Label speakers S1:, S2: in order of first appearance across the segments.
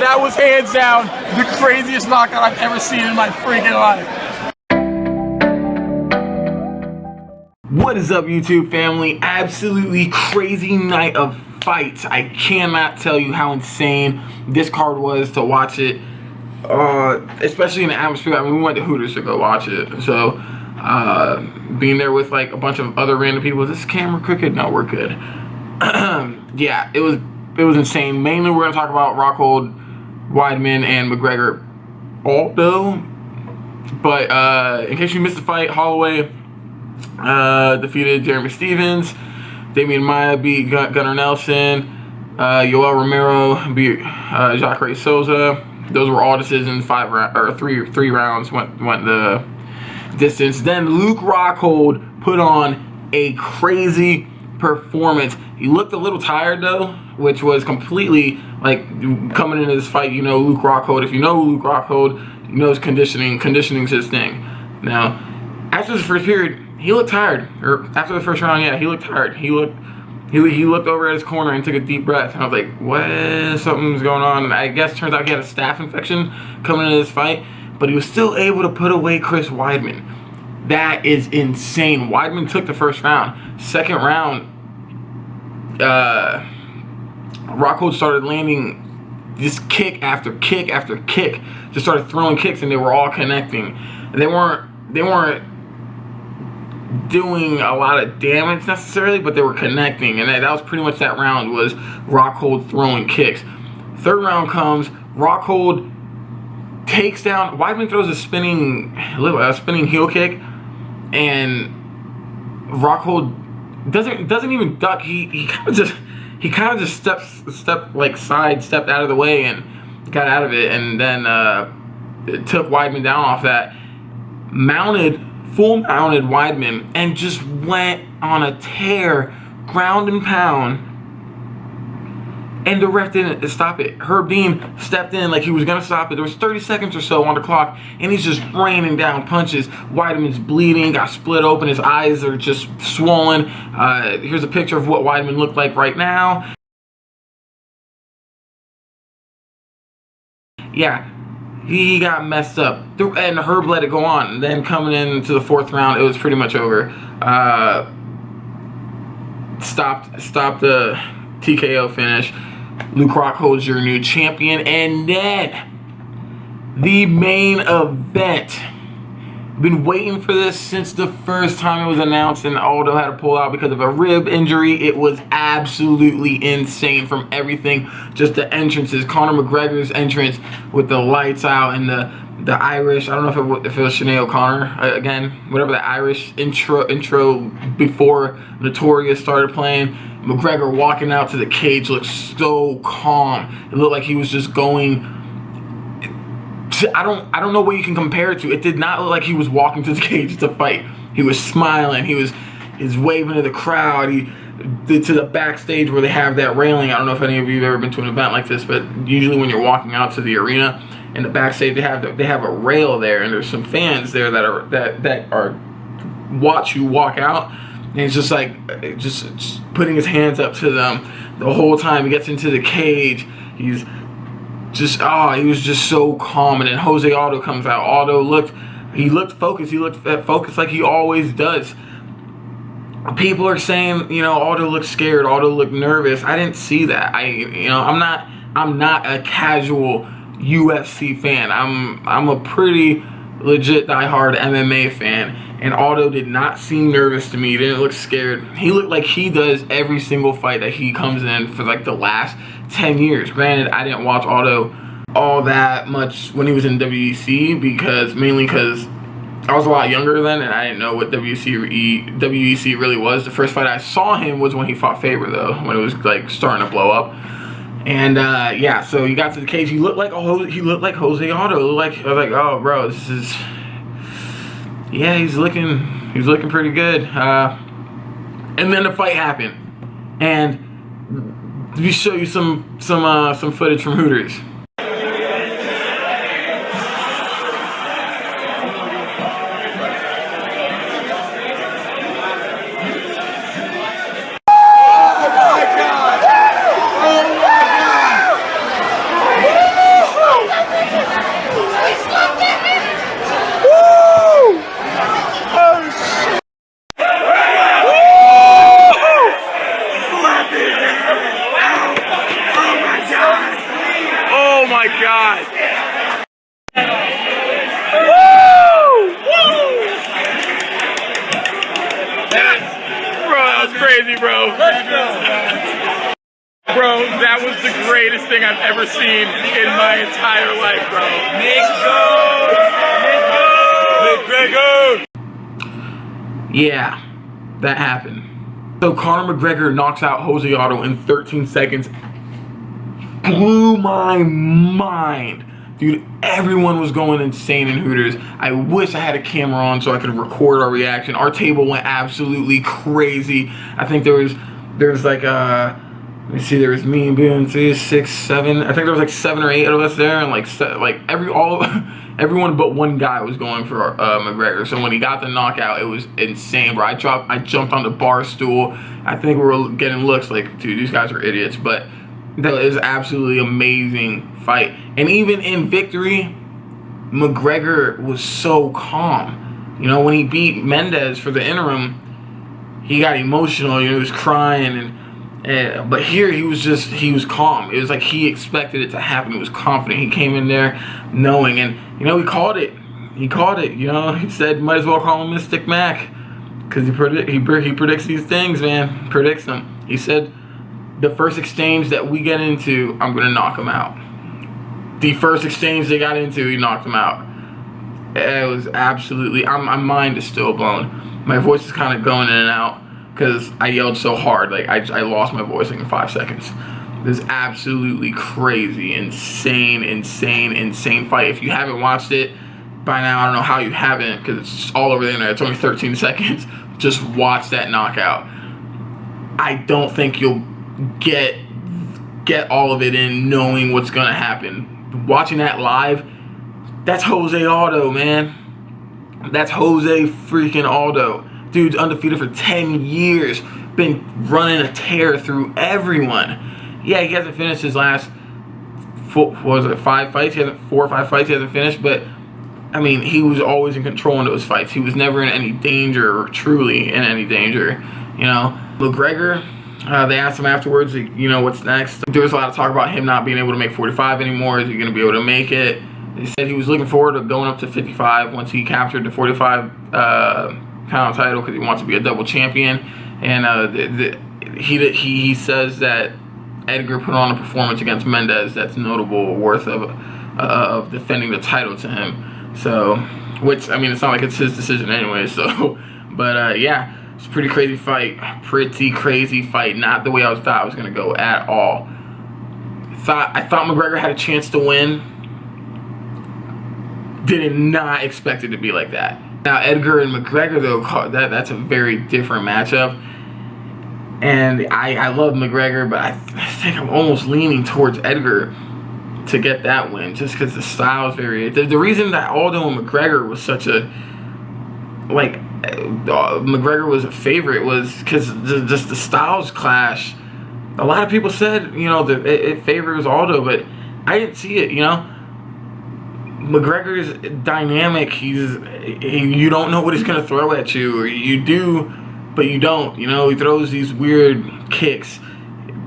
S1: That was hands down the craziest knockout I've ever seen in my freaking life.
S2: What is up, YouTube family? Absolutely crazy night of fights. I cannot tell you how insane this card was to watch it, especially in the atmosphere. I mean, we went to Hooters to go watch it, so being there with like a bunch of other random people. Is this camera crooked? No, we're good. Yeah, it was insane. Mainly, we're gonna talk about Rockhold, Weidman, and McGregor, Aldo. But in case you missed the fight, Holloway defeated Jeremy Stevens. Damian Maia beat Gunnar Nelson. Yoel Romero beat Jacare Souza. Those were all decisions. Three rounds went the distance. Then Luke Rockhold put on a crazy performance. He looked a little tired though, which was completely like coming into this fight. You know Luke Rockhold. If you know Luke Rockhold, you know his conditioning. Conditioning's his thing. Now, after the first period, he looked tired. Or after the first round, yeah, he looked tired. He looked over at his corner and took a deep breath. And I was like, what? Something's going on. And I guess it turns out he had a staph infection coming into this fight. But he was still able to put away Chris Weidman. That is insane. Weidman took the first round. Second round, Rockhold started landing just kick after kick after kick. Just started throwing kicks, and they were all connecting. And they weren't doing a lot of damage necessarily, but they were connecting, and that was pretty much that round, was Rockhold throwing kicks. Third round comes, Rockhold takes down, Weidman throws a spinning heel kick, and Rockhold doesn't even duck. He kind of just sidestepped out of the way and got out of it, and then it took Weidman down off that. Full mounted Weidman and just went on a tear, ground and pound, and the ref didn't stop it. Herb Dean stepped in like he was gonna stop it. There was 30 seconds or so on the clock, and he's just raining down punches. Weidman's bleeding, got split open, his eyes are just swollen. Here's a picture of what Weidman looked like right now. Yeah. He got messed up, and Herb let it go on. And then coming into the fourth round, it was pretty much over. Stopped the TKO finish. Luke Rockhold's your new champion, and then the main event. Been waiting for this since the first time it was announced, and Aldo had to pull out because of a rib injury. It was absolutely insane from everything. Just the entrances, Conor McGregor's entrance with the lights out and the Irish. I don't know if it was Sinead O'Connor again, whatever the Irish intro before Notorious started playing. McGregor walking out to the cage looked so calm. It looked like he was just going. I don't know what you can compare it to. It did not look like he was walking to the cage to fight. He was smiling. He was waving to the crowd. He did to the backstage where they have that railing. I don't know if any of you have ever been to an event like this, but usually when you're walking out to the arena, in the backstage they have a rail there, and there's some fans there that are watch you walk out, and he's just like just putting his hands up to them the whole time. He gets into the cage. He was just so calm. And then Jose Aldo comes out. Aldo looked focused. He looked focused like he always does. People are saying, Aldo looked scared. Aldo looked nervous. I didn't see that. I'm not a casual UFC fan. I'm a pretty legit diehard MMA fan. And Aldo did not seem nervous to me. He didn't look scared. He looked like he does every single fight that he comes in for like the last 10 years. Granted, I didn't watch Aldo all that much when he was in WEC mainly because I was a lot younger then, and I didn't know what WEC really was. The first fight I saw him was when he fought Faber, though, when it was like starting to blow up. And yeah, so he got to the cage. He looked like Jose Aldo. I was like, oh, bro, this is. Yeah, he's looking pretty good. And then the fight happened, and let me show you some footage from Hooters. my God. Bro, that was crazy, bro. Bro, that was the greatest thing I've ever seen in my entire life, bro. McGregor! Yeah, that happened. So Conor McGregor knocks out Jose Aldo in 13 seconds. Blew my mind. Dude, everyone was going insane in Hooters. I wish I had a camera on so I could record our reaction. Our table went absolutely crazy. I think there was like let me see, there was me, being 6, 7. I think there was like 7 or 8 of us there, and like everyone but one guy was going for McGregor. So when he got the knockout, it was insane, bro. I jumped on the bar stool. I think we were getting looks like, dude, these guys are idiots, but that was absolutely amazing fight. And even in victory, McGregor was so calm. You know, when he beat Mendez for the interim, he got emotional. You know, he was crying, but here he was calm. It was like he expected it to happen. He was confident. He came in there knowing, and you know, he called it. He called it. You know, he said, might as well call him Mystic Mac, because he predicts these things, man. Predicts them. He said, the first exchange that we get into, I'm gonna knock him out. The first exchange they got into, he knocked him out. It was absolutely, my mind is still blown. My voice is kind of going in and out because I yelled so hard. Like I lost my voice like in 5 seconds. This is absolutely crazy, insane fight. If you haven't watched it by now, I don't know how you haven't, because it's just all over the internet. It's only 13 seconds. Just watch that knockout. I don't think you'll get all of it in knowing what's gonna happen. Watching that live, that's Jose Aldo, man. That's Jose freaking Aldo. Dude's undefeated for 10 years. Been running a tear through everyone. Yeah, he hasn't finished his last 5 fights? 4 or 5 fights he hasn't finished, but I mean, he was always in control in those fights. He was never in any danger, or truly in any danger. You know, McGregor, they asked him afterwards, you know, what's next? There was a lot of talk about him not being able to make 45 anymore. Is he going to be able to make it? He said he was looking forward to going up to 55 once he captured the 45 pound title, because he wants to be a double champion. And he says that Edgar put on a performance against Mendez that's notable, worth of defending the title to him. So, which, I mean, it's not like it's his decision anyway. So, but yeah. It's a pretty crazy fight. Not the way I thought it was going to go at all. I thought McGregor had a chance to win. Did not expect it to be like that. Now, Edgar and McGregor, though, that's a very different matchup. And I love McGregor, but I think I'm almost leaning towards Edgar to get that win, just because the style is very... The reason that Aldo and McGregor was such a... Like... McGregor was a favorite was because just the styles clash. A lot of people said, you know, that it favors Aldo, but I didn't see it. You know, McGregor's dynamic. You don't know what he's gonna throw at you, or you do, but you don't. You know, he throws these weird kicks.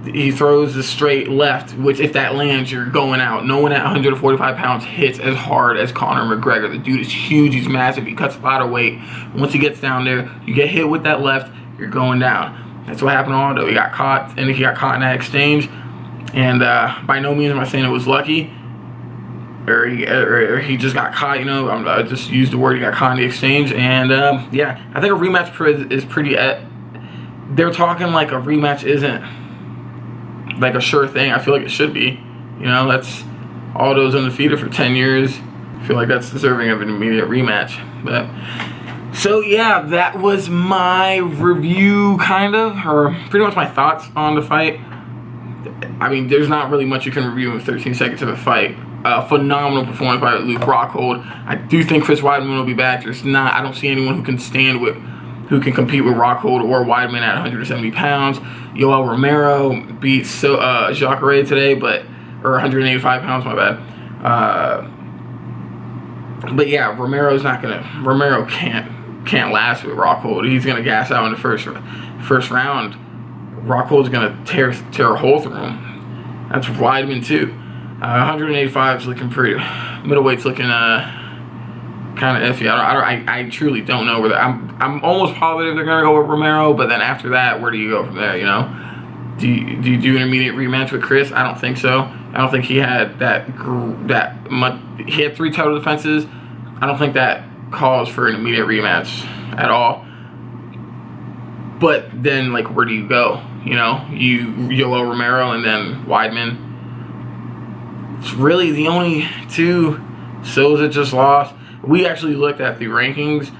S2: He throws the straight left, which if that lands, you're going out. No one at 145 pounds hits as hard as Conor McGregor. The dude is huge. He's massive. He cuts a lot of weight. Once he gets down there, you get hit with that left, you're going down. That's what happened to Aldo. He got caught, and he got caught in that exchange. And by no means am I saying it was lucky, or he just got caught. You know, I just used the word, he got caught in the exchange. And yeah, I think a rematch is pretty. They're talking like a rematch isn't like a sure thing. I feel like it should be. You know, that's Aldo's undefeated for 10 years. I feel like that's deserving of an immediate rematch. But so yeah, that was my review, kind of, or pretty much my thoughts on the fight. I mean, there's not really much you can review in 13 seconds of a fight. Phenomenal performance by Luke Rockhold. I do think Chris Weidman will be back. I don't see anyone who can compete with Rockhold or Weidman at 170 pounds. Yoel Romero beat Jacare today, or 185 pounds, my bad. But yeah, Romero can't last with Rockhold. He's gonna gas out in the first round. Rockhold's gonna tear a hole through him. That's Weidman too. 185 is looking pretty. Middleweight's looking kind of iffy. I truly don't know where that. I'm almost positive they're gonna go with Romero, but then after that, where do you go from there? You know, do you do an immediate rematch with Chris? I don't think so. I don't think he had that much. He had 3 title defenses. I don't think that calls for an immediate rematch at all. But then, like, where do you go? You know, Yoel Romero and then Weidman. It's really the only 2 Souza just lost. We actually looked at the rankings,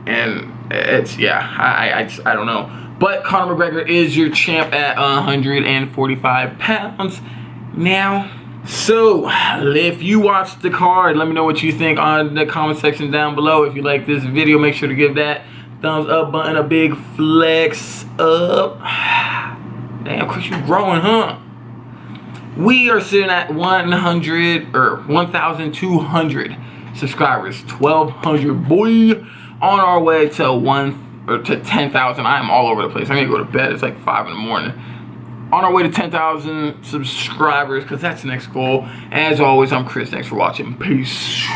S2: and it's, yeah, I don't know. But Conor McGregor is your champ at 145 pounds now. So, if you watched the card, let me know what you think on the comment section down below. If you like this video, make sure to give that thumbs up button a big flex up. Damn, Chris, you growing, huh? We are sitting at 1,200 subscribers. 1,200, boy. On our way to 10,000. I am all over the place. I'm gonna go to bed. It's like 5 in the morning. On our way to 10,000 subscribers, because that's the next goal. As always, I'm Chris. Thanks for watching. Peace.